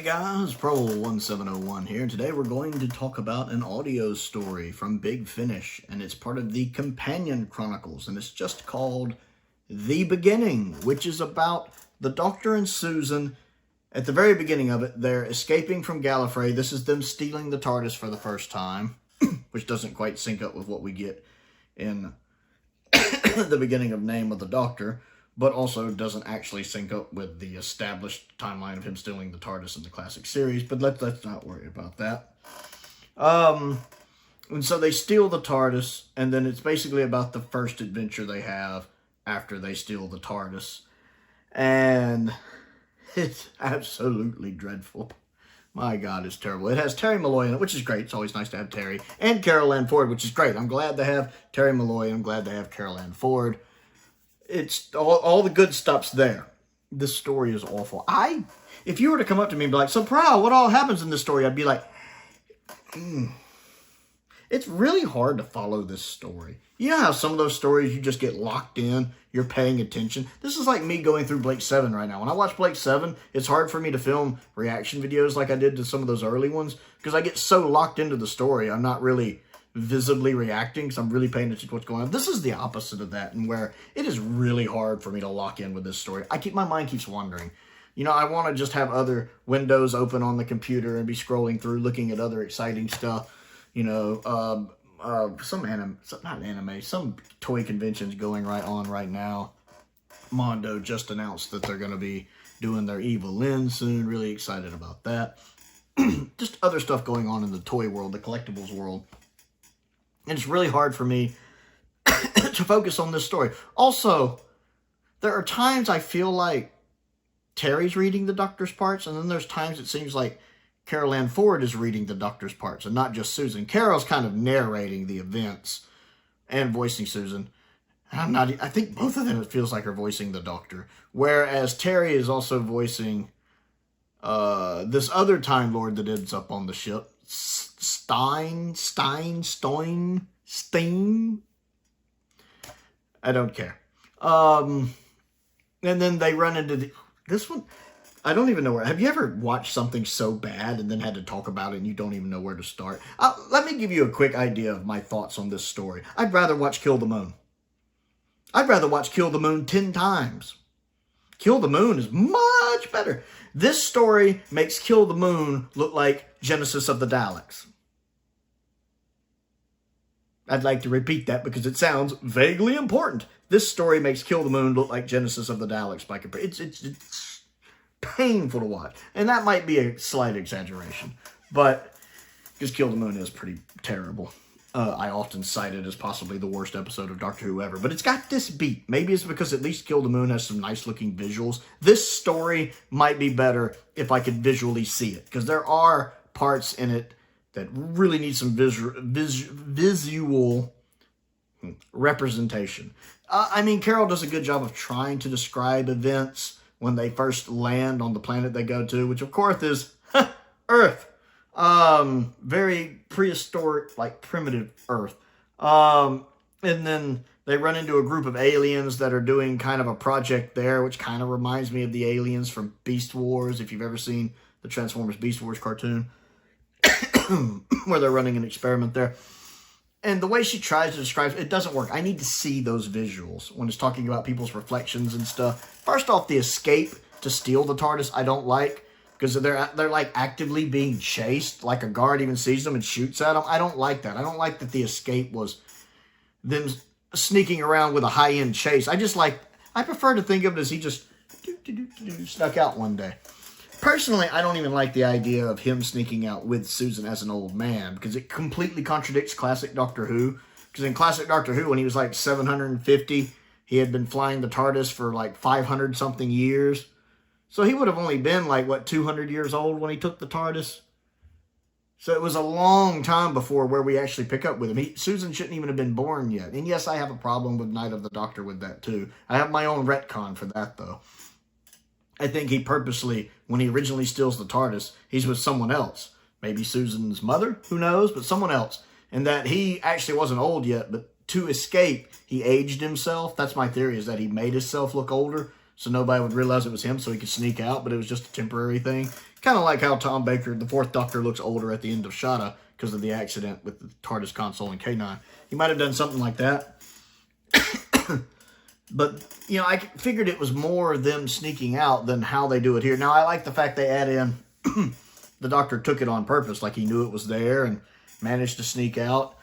Hey guys, Prowl 1701 here, and today we're going to talk about an audio story from Big Finish, and it's part of the Companion Chronicles, and it's just called The Beginning, which is about the Doctor and Susan. At the very beginning of it, they're escaping from Gallifrey. This is them stealing the Tardis for the first time, which doesn't quite sync up with what we get in the beginning of Name of the Doctor, but also doesn't actually sync up with the established timeline of him stealing the TARDIS in the classic series, but let's not worry about that. And so they steal the TARDIS, and then it's basically about the first adventure they have after they steal the TARDIS. And it's absolutely dreadful. My God, it's terrible. It has Terry Malloy in it, which is great. It's always nice to have Terry. And Carol Ann Ford, which is great. I'm glad to have Terry Malloy. I'm glad to have Carol Ann Ford. It's all the good stuff's there. This story is awful. If you were to come up to me and be like, so Prowl, what all happens in this story? I'd be like, It's really hard to follow this story. You know how some of those stories you just get locked in, you're paying attention? This is like me going through Blake 7 right now. When I watch Blake 7, it's hard for me to film reaction videos like I did to some of those early ones because I get so locked into the story, I'm not really visibly reacting because I'm really paying attention to what's going on. This is the opposite of that, and where it is really hard for me to lock in with this story. My mind keeps wandering. You know, I want to just have other windows open on the computer and be scrolling through, looking at other exciting stuff. You know, some toy conventions going on right now. Mondo just announced that they're going to be doing their Evil Lynn soon. Really excited about that. Just other stuff going on in the toy world, the collectibles world. And it's really hard for me to focus on this story. Also, there are times I feel like Terry's reading the Doctor's parts, and then there's times it seems like Carol Ann Ford is reading the Doctor's parts, and not just Susan. Carol's kind of narrating the events and voicing Susan. I think both of them, it feels like, are voicing the Doctor. Whereas Terry is also voicing this other Time Lord that ends up on the ship. Stein. I don't care. And then they run into this one. I don't even know where. Have you ever watched something so bad and then had to talk about it and you don't even know where to start? Let me give you a quick idea of my thoughts on this story. I'd rather watch Kill the Moon. I'd rather watch Kill the Moon 10 times. Kill the Moon is much better. This story makes Kill the Moon look like Genesis of the Daleks. I'd like to repeat that because it sounds vaguely important. This story makes Kill the Moon look like Genesis of the Daleks by comparison. It's painful to watch. And that might be a slight exaggeration. But because Kill the Moon is pretty terrible. I often cite it as possibly the worst episode of Doctor Who ever. But it's got this beat. Maybe it's because at least Kill the Moon has some nice looking visuals. This story might be better if I could visually see it. Because there are parts in it that really need some visual representation. Carol does a good job of trying to describe events when they first land on the planet they go to, which of course is Earth. Very prehistoric, like primitive Earth. And then they run into a group of aliens that are doing kind of a project there, which kind of reminds me of the aliens from Beast Wars, if you've ever seen the Transformers Beast Wars cartoon, where they're running an experiment there. And the way she tries to describe it doesn't work. I need to see those visuals when it's talking about people's reflections and stuff. First off, the escape to steal the TARDIS I don't like, because they're like actively being chased, like a guard even sees them and shoots at them. I don't like that. I don't like that the escape was them sneaking around with a high-end chase. I prefer to think of it as he just snuck out one day. Personally, I don't even like the idea of him sneaking out with Susan as an old man, because it completely contradicts classic Doctor Who. Because in classic Doctor Who, when he was like 750, he had been flying the TARDIS for like 500-something years. So he would have only been like, 200 years old when he took the TARDIS? So it was a long time before where we actually pick up with him. Susan shouldn't even have been born yet. And yes, I have a problem with Night of the Doctor with that too. I have my own retcon for that though. I think he purposely, when he originally steals the TARDIS, he's with someone else. Maybe Susan's mother, who knows, but someone else. And that he actually wasn't old yet, but to escape, he aged himself. That's my theory, is that he made himself look older so nobody would realize it was him, so he could sneak out, but it was just a temporary thing. Kind of like how Tom Baker, the Fourth Doctor, looks older at the end of Shada because of the accident with the TARDIS console and K9. He might have done something like that. But, you know, I figured it was more them sneaking out than how they do it here. Now, I like the fact they add in the Doctor took it on purpose, like he knew it was there and managed to sneak out.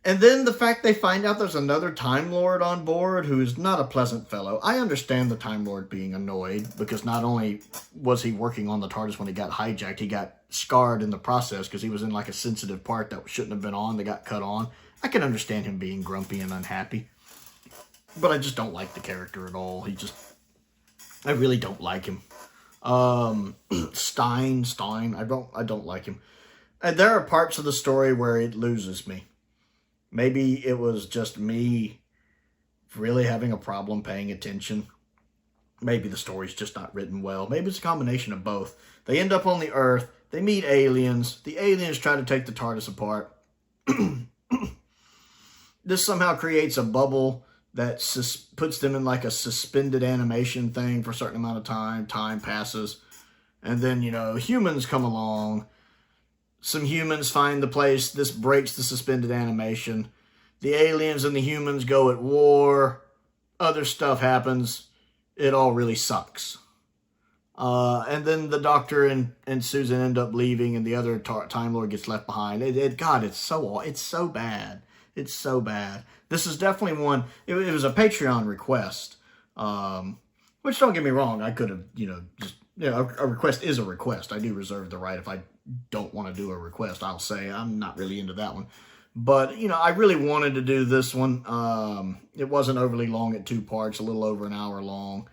And then the fact they find out there's another Time Lord on board who's not a pleasant fellow. I understand the Time Lord being annoyed because not only was he working on the TARDIS when he got hijacked, he got scarred in the process because he was in like a sensitive part that shouldn't have been on, that got cut on. I can understand him being grumpy and unhappy. But I just don't like the character at all. I really don't like him. Stein, I don't like him. And there are parts of the story where it loses me. Maybe it was just me really having a problem paying attention. Maybe the story's just not written well. Maybe it's a combination of both. They end up on the Earth. They meet aliens. The aliens try to take the TARDIS apart. This somehow creates a bubble that puts them in like a suspended animation thing for a certain amount of time. Time passes. And then, you know, humans come along. Some humans find the place. This breaks the suspended animation. The aliens and the humans go at war. Other stuff happens. It all really sucks. And then the Doctor and Susan end up leaving, and the other Time Lord gets left behind. God, it's so bad. It's so bad. This is definitely one. It was a Patreon request, which, don't get me wrong, I could have, a request is a request. I do reserve the right. If I don't want to do a request, I'll say I'm not really into that one. But, I really wanted to do this one. It wasn't overly long at 2 parts, a little over an hour long.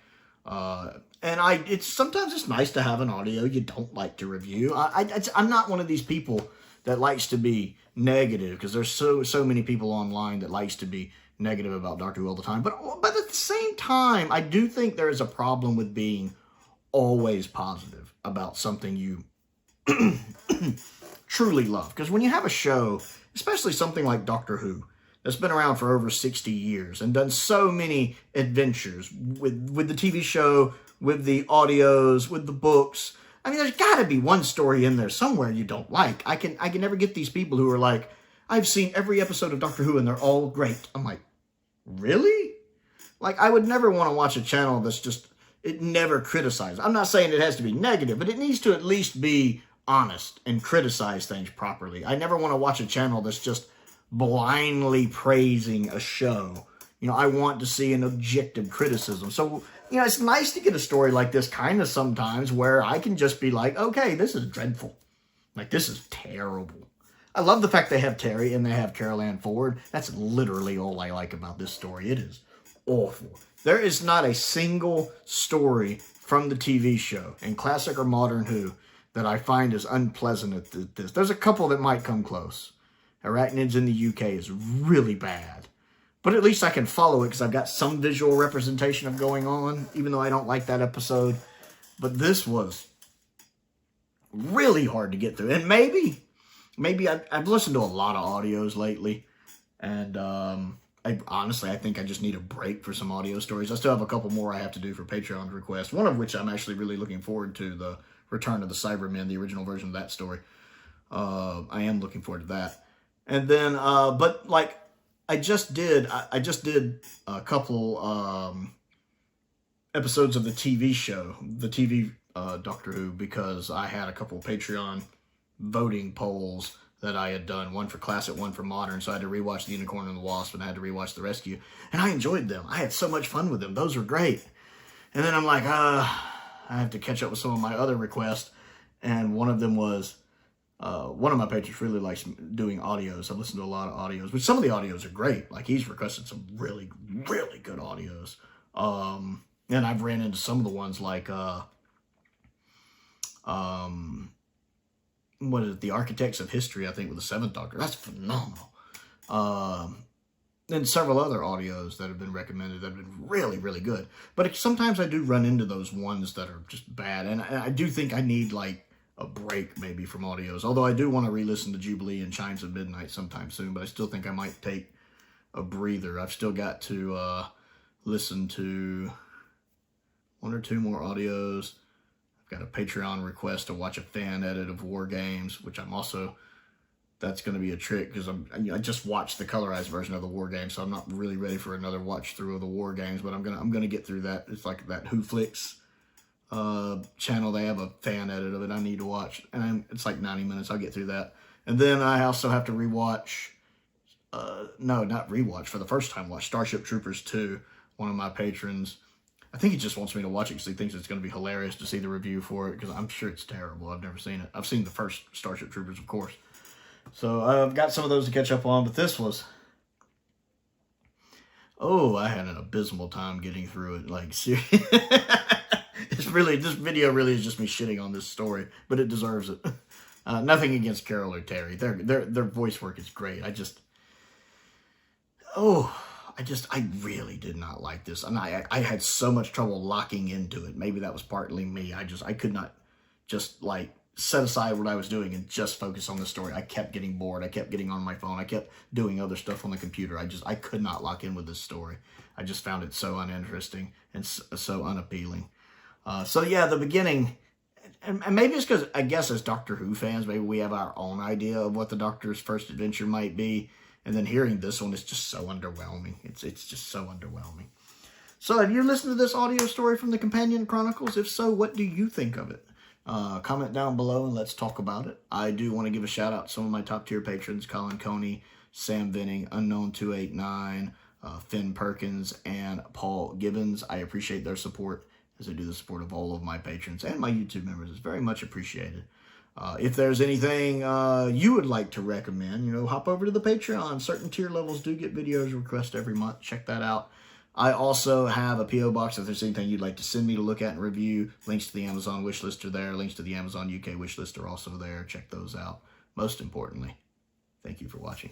And sometimes it's nice to have an audio you don't like to review. I'm not one of these people that likes to be negative, because there's so many people online that likes to be negative about Doctor Who all the time. But at the same time, I do think there is a problem with being always positive about something you truly love. Because when you have a show, especially something like Doctor Who, that's been around for over 60 years and done so many adventures with the TV show, with the audios, with the books. I mean, there's got to be one story in there somewhere you don't like. I can never get these people who are like, I've seen every episode of Doctor Who and they're all great. I'm like, really? Like, I would never want to watch a channel that's just, it never criticizes. I'm not saying it has to be negative, but it needs to at least be honest and criticize things properly. I never want to watch a channel that's just blindly praising a show. I want to see an objective criticism. So, it's nice to get a story like this kind of sometimes where I can just be like, okay, this is dreadful. Like, this is terrible. I love the fact they have Terry and they have Carol Ann Ford. That's literally all I like about this story. It is awful. There is not a single story from the TV show, in classic or modern Who, that I find is unpleasant at this. There's a couple that might come close. Arachnids in the UK is really bad. But at least I can follow it because I've got some visual representation of going on, even though I don't like that episode. But this was really hard to get through. And maybe I've listened to a lot of audios lately. And I think I just need a break for some audio stories. I still have a couple more I have to do for Patreon requests. One of which I'm actually really looking forward to, the Return of the Cybermen, the original version of that story. I am looking forward to that. And then, but like, I just did a couple episodes of the TV show, the TV Doctor Who, because I had a couple Patreon voting polls that I had done, one for classic, one for modern, so I had to rewatch The Unicorn and the Wasp, and I had to rewatch The Rescue, and I enjoyed them. I had so much fun with them. Those were great. And then I'm like, I have to catch up with some of my other requests, and one of them was, one of my patrons really likes doing audios. I've listened to a lot of audios, which some of the audios are great. Like, he's requested some really, really good audios. And I've ran into some of the ones like, what is it? The Architects of History, I think, with the 7th Doctor. That's phenomenal. And several other audios that have been recommended that have been really, really good. But sometimes I do run into those ones that are just bad. And I do think I need, like, a break maybe from audios. Although I do want to re-listen to Jubilee and Chimes of Midnight sometime soon, but I still think I might take a breather. I've still got to listen to 1 or 2 more audios. I've got a Patreon request to watch a fan edit of War Games, which I'm also, that's going to be a trick because I just watched the colorized version of the War Games, so I'm not really ready for another watch through of the War Games, but I'm gonna get through that. It's like that Who Flicks channel. They have a fan edit of it I need to watch, and it's like 90 minutes. I'll get through that. And then I also have to rewatch, no, not rewatch, for the first time watch Starship Troopers 2. One of my patrons, I think he just wants me to watch it because he thinks it's going to be hilarious to see the review for it, because I'm sure it's terrible. I've never seen it. I've seen the first Starship Troopers, of course. So I've got some of those to catch up on, but this was, oh, I had an abysmal time getting through it. Like, seriously. It's really, this video really is just me shitting on this story, but it deserves it. Nothing against Carol or Terry. Their voice work is great. I really did not like this. And I had so much trouble locking into it. Maybe that was partly me. I could not just like set aside what I was doing and just focus on the story. I kept getting bored. I kept getting on my phone. I kept doing other stuff on the computer. I could not lock in with this story. I just found it so uninteresting and so unappealing. So yeah, the beginning, and maybe it's because, I guess as Doctor Who fans, maybe we have our own idea of what the Doctor's first adventure might be. And then hearing this one is just so underwhelming. It's just so underwhelming. So have you listened to this audio story from the Companion Chronicles? If so, what do you think of it? Comment down below and let's talk about it. I do want to give a shout out to some of my top tier patrons: Colin Coney, Sam Venning, Unknown289, Finn Perkins, and Paul Gibbons. I appreciate their support, as I do the support of all of my patrons and my YouTube members. It's very much appreciated. If there's anything you would like to recommend, hop over to the Patreon. Certain tier levels do get videos requested every month. Check that out. I also have a P.O. box if there's anything you'd like to send me to look at and review. Links to the Amazon wishlist are there. Links to the Amazon UK wishlist are also there. Check those out. Most importantly, thank you for watching.